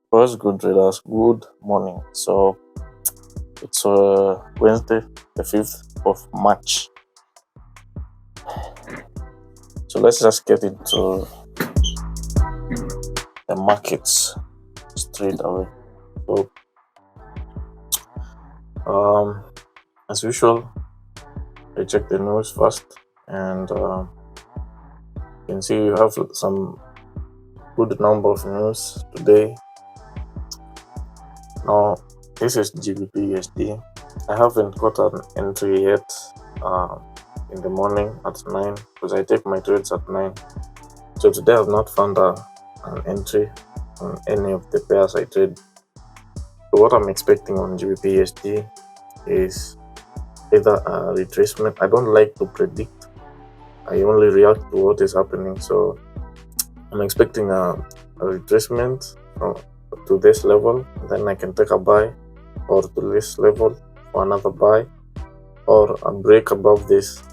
What's good, traders? Good morning. So it's Wednesday, the 5th of March. So let's just get into the markets straight away. So, as usual, I check the news first, and you can see you have some good number of news today. Now, this is GBP USD. I haven't got an entry yet in the morning at 9 because I take my trades at 9. So today I've not found an entry on any of the pairs I trade. So what I'm expecting on GBP USD is either a retracement. I don't like to predict. I only react to what is happening. So I'm expecting a retracement to this level. Then I can take a buy, or to this level for another buy, or a break above this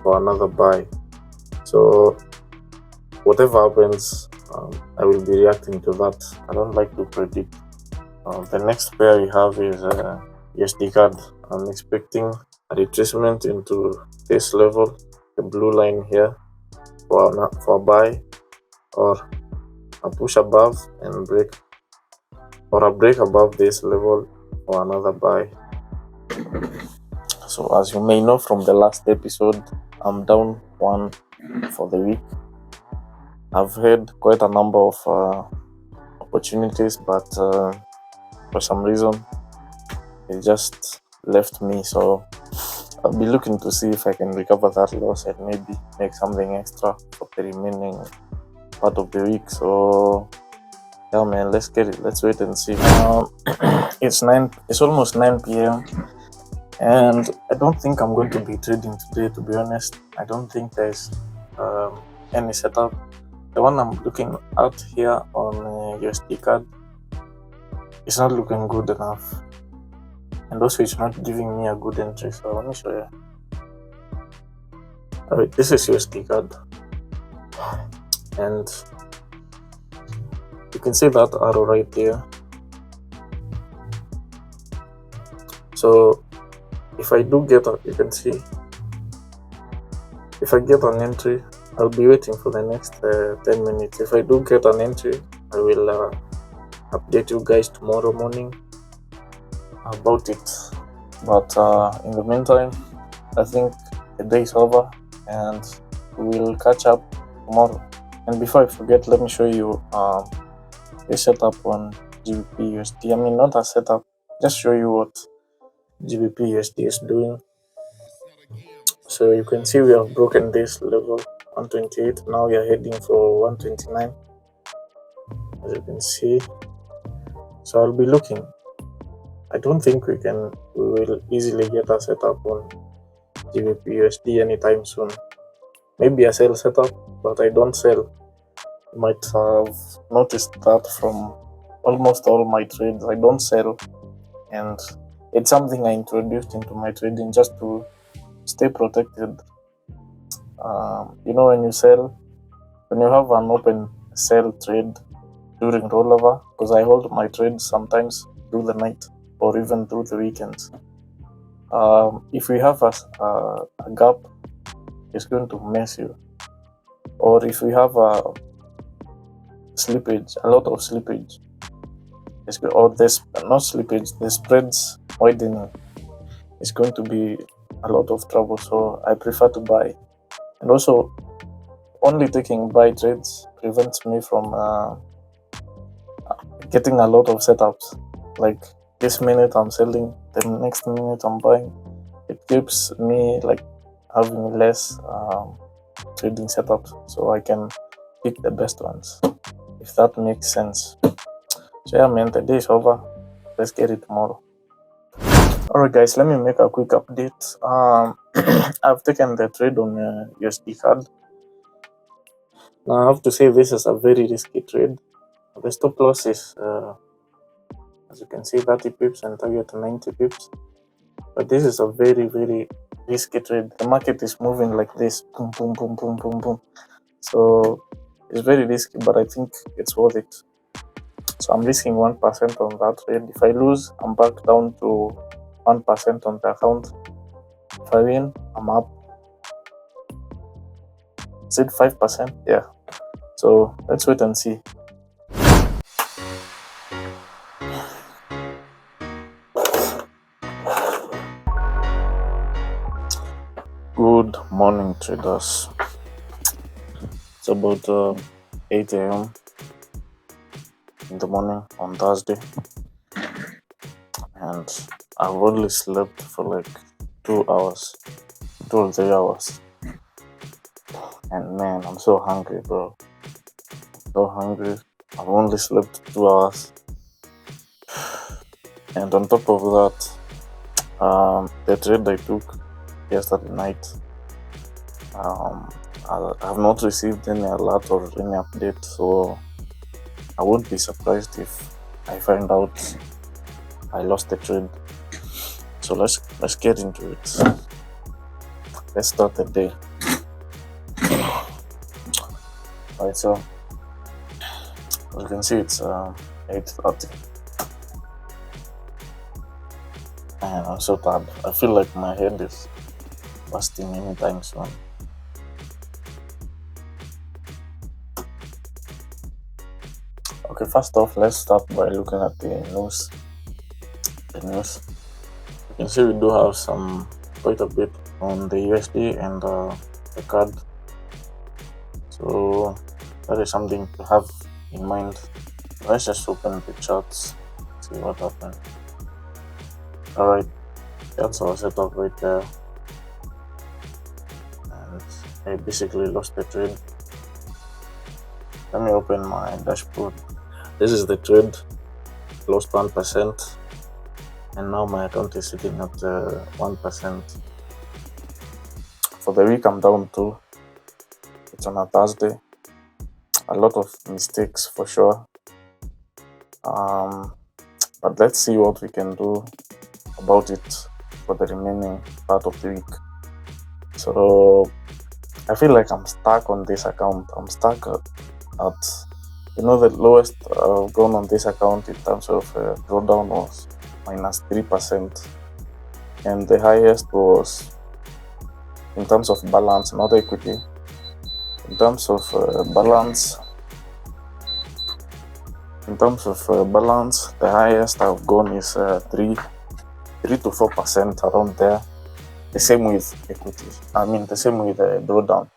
for another buy. So whatever happens, I will be reacting to that. I don't like to predict. The next pair we have is USDCAD. I'm expecting a retracement into this level, the blue line here, for a buy, or a push above and break, or a break above this level for another buy. So as you may know from the last episode, I'm down 1 for the week. I've had quite a number of opportunities, but for some reason it just left me. So I'll be looking to see if I can recover that loss and maybe make something extra for the remaining part of the week. So yeah, man, let's get it. Let's wait and see. It's almost 9 p.m. and I don't think I'm going to be trading today, to be honest. I don't think there's any setup. The one I'm looking at here on USDCAD is not looking good enough, and also it's not giving me a good entry. So let me show you. Alright, this is USDCAD, and you can see that arrow right there. So if I do get you can see, if I get an entry, I'll be waiting for the next 10 minutes. If I do get an entry, I will update you guys tomorrow morning about it. But in the meantime, I think the day is over and we'll catch up tomorrow. And before I forget, let me show you a setup on GBP USD. I mean, not a setup, just show you what GBP USD is doing. So you can see we have broken this level 128. Now we are heading for 129, as you can see. So I'll be looking. I don't think we will easily get a setup on GBP USD anytime soon. Maybe a sell setup, but I don't sell. You might have noticed that from almost all my trades. I don't sell, and it's something I introduced into my trading just to stay protected. When you sell, when you have an open sell trade during rollover, because I hold my trades sometimes through the night or even through the weekends. If we have a gap, it's going to mess you. Or if we have a slippage, a lot of slippage, or there's not slippage, the spreads widening, it's going to be a lot of trouble. So I prefer to buy. And also, only taking buy trades prevents me from getting a lot of setups. Like this minute I'm selling, the next minute I'm buying. It keeps me like having less trading setups, so I can pick the best ones, if that makes sense. So yeah, man, the day is over. Let's get it tomorrow. Alright guys, let me make a quick update. I've taken the trade on USDCAD. Now I have to say this is a very risky trade. The stop loss is, as you can see, 30 pips and target 90 pips. But this is a very, very risky trade. The market is moving like this, boom, boom, boom, boom, boom, boom. So it's very risky, but I think it's worth it. So I'm risking 1% on that trade. If I lose, I'm back down to 1% on the account. If I win, I'm up. Is it 5%? Yeah. So let's wait and see. Good morning, traders. It's about 8 a.m. in the morning on Thursday, and I've only slept for like 2 hours, 2 or 3 hours. And man, I'm so hungry, bro. So hungry. I've only slept 2 hours. And on top of that, the trade I took yesterday night, I have not received any alert or any update, so I won't be surprised if I find out I lost the trade. So let's get into it. Let's start the day. Right, so as you can see, it's 8:30. And I'm so tired. I feel like my head is busting anytime soon. Okay, first off, let's start by looking at the news. You can see we do have quite a bit on the USD and the CAD. So that is something to have in mind. Let's just open the charts, see what happened. Alright, that's our setup right there. And I basically lost the trade. Let me open my dashboard. This is the trade, lost 1%, and now my account is sitting at 1%. For the week, I'm down too. It's on a Thursday. A lot of mistakes for sure. But let's see what we can do about it for the remaining part of the week. So I feel like I'm stuck on this account. I'm stuck at the lowest I've gone on this account in terms of drawdown was -3%, and the highest was in terms of balance, not equity. In terms of balance, the highest I've gone is 3 to 4% around there. The same with equity. The same with drawdown.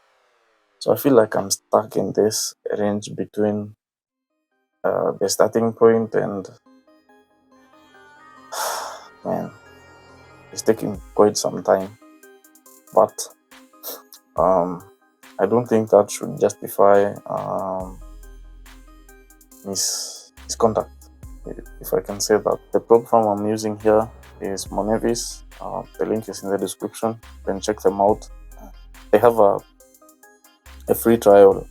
So I feel like I'm stuck in this range between the starting point and man, it's taking quite some time. But I don't think that should justify misconduct, if I can say that. The platform I'm using here is Monevis. The link is in the description. You can check them out. They have a free trial.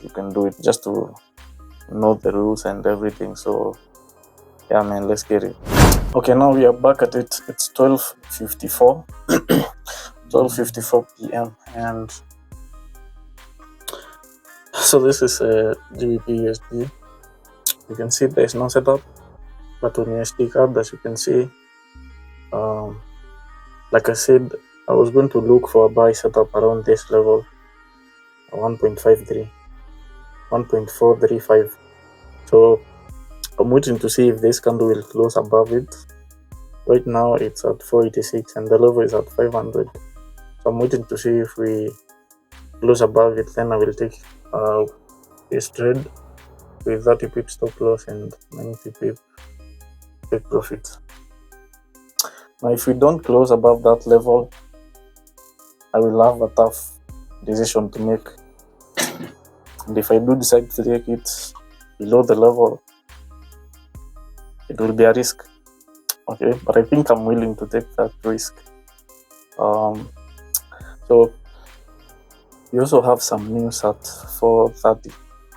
You can do it just to know the rules and everything. So yeah, man, let's get it. Okay, now we are back at it. It's 12:54 12:54 p.m. and so this is a GBP USD. You can see there's no setup, but on USDCAD, as you can see, like I said, I was going to look for a buy setup around this level, 1.53, 1.435. So I'm waiting to see if this candle will close above it. Right now it's at 486 and the level is at 500. So I'm waiting to see if we close above it, then I will take this trade with 30 pip stop loss and 90 pip take profit. Now if we don't close above that level, I will have a tough decision to make. And if I do decide to take it below the level, it will be a risk. Okay, but I think I'm willing to take that risk. So we also have some news at 4:30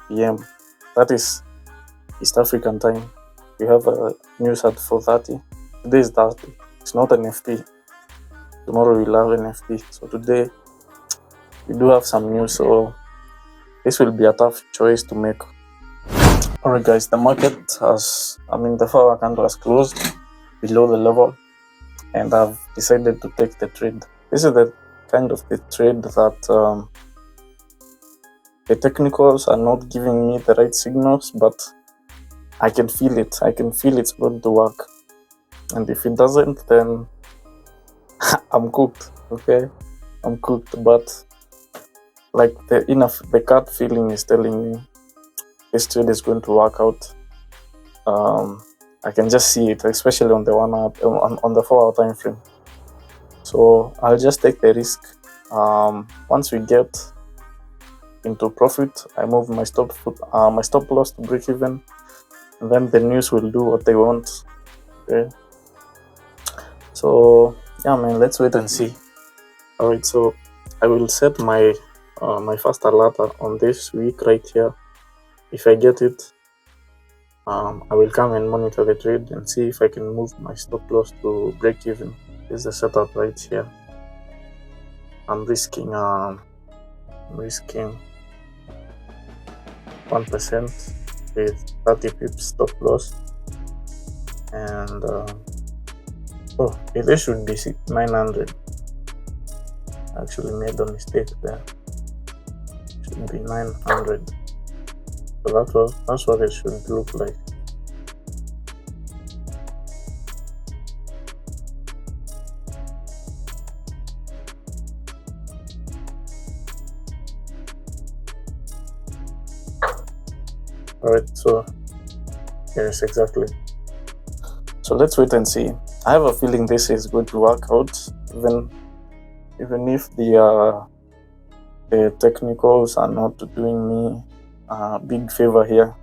p.m. That is East African time. We have a news at 4:30. Today is Thursday. It's not NFP. Tomorrow we'll have NFP. So today we do have some news. So this will be a tough choice to make. Alright guys, the market has, the 4-hour candle has closed below the level, and I've decided to take the trade. This is the kind of the trade that the technicals are not giving me the right signals, but I can feel it. I can feel it's going to work. And if it doesn't, then I'm cooked, okay? I'm cooked, but like the gut feeling is telling me this trade is going to work out. I can just see it, especially on the 1 hour, on the 4-hour time frame. So I'll just take the risk. Once we get into profit, I move my stop loss to break even, and then the news will do what they want. Okay. So yeah, man, let's wait and see. All right, so I will set my my first alert on this week right here. If I get it, I will come and monitor the trade and see if I can move my stop loss to break even. This is the setup right here. I'm risking 1% with 30 pips stop loss, and it should be 900. Actually made a mistake there. It should be 900. So that's what it should look like. Alright, so yes, exactly. So let's wait and see. I have a feeling this is going to work out, even if the technicals are not doing me a big favor here,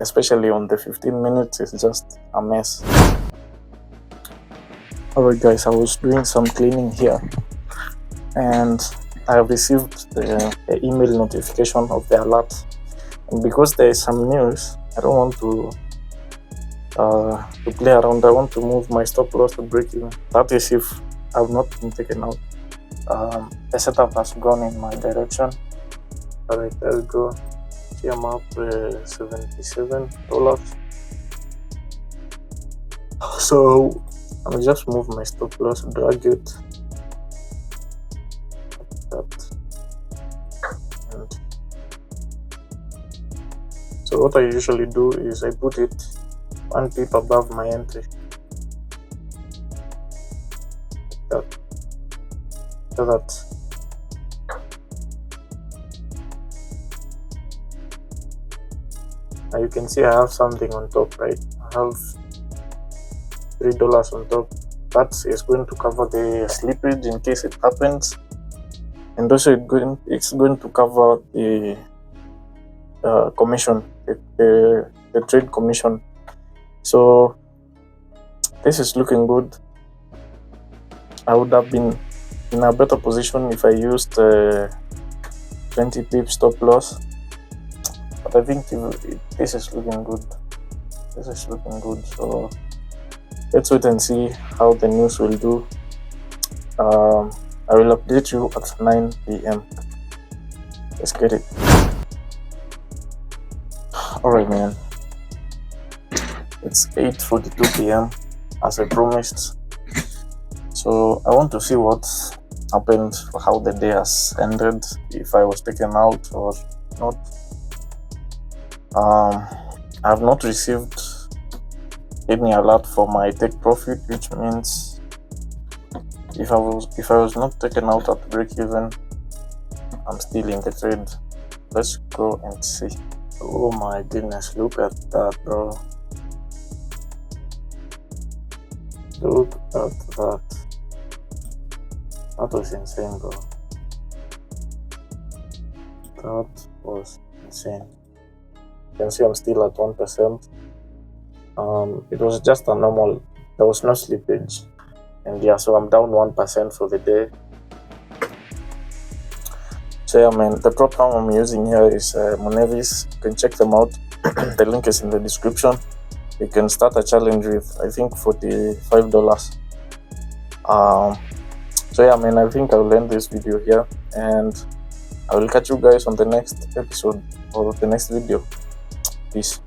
especially on the 15 minutes. It's just a mess. Alright guys, I was doing some cleaning here, and I have received the email notification of the alert. And because there is some news, I don't want to play around. I want to move my stop loss to break even. That is if I've not been taken out. The setup has gone in my direction. Alright, there we go. See, I'm up $77. So I'll just move my stop loss, drag it like that. And so what I usually do is I put it 1 pip above my entry. Like that. So that now you can see I have something on top, right? I have $3 on top. That is going to cover the slippage in case it happens, and also it's going to cover the commission, the trade commission. So this is looking good. I would have been in a better position if I used 20 pips stop loss, but I think this is looking good. This is looking good. So let's wait and see how the news will do. I will update you at 9 p.m. Let's get it. Alright, man. It's 8:42 p.m. as I promised. So I want to see what happened, how the day has ended, if I was taken out or not. I have not received any alert for my take profit, which means if I was not taken out at break even, I'm still in the trade. Let's go and see. Oh my goodness, look at that, bro. Look at that. That was insane, bro. That was insane. You can see I'm still at 1%. It was just a normal, there was no slippage. And yeah, so I'm down 1% for the day. So yeah, man, the program I'm using here is Monevis. You can check them out. The link is in the description. You can start a challenge with, I think, $45. So yeah, man, I think I will end this video here, and I will catch you guys on the next episode or the next video. Peace.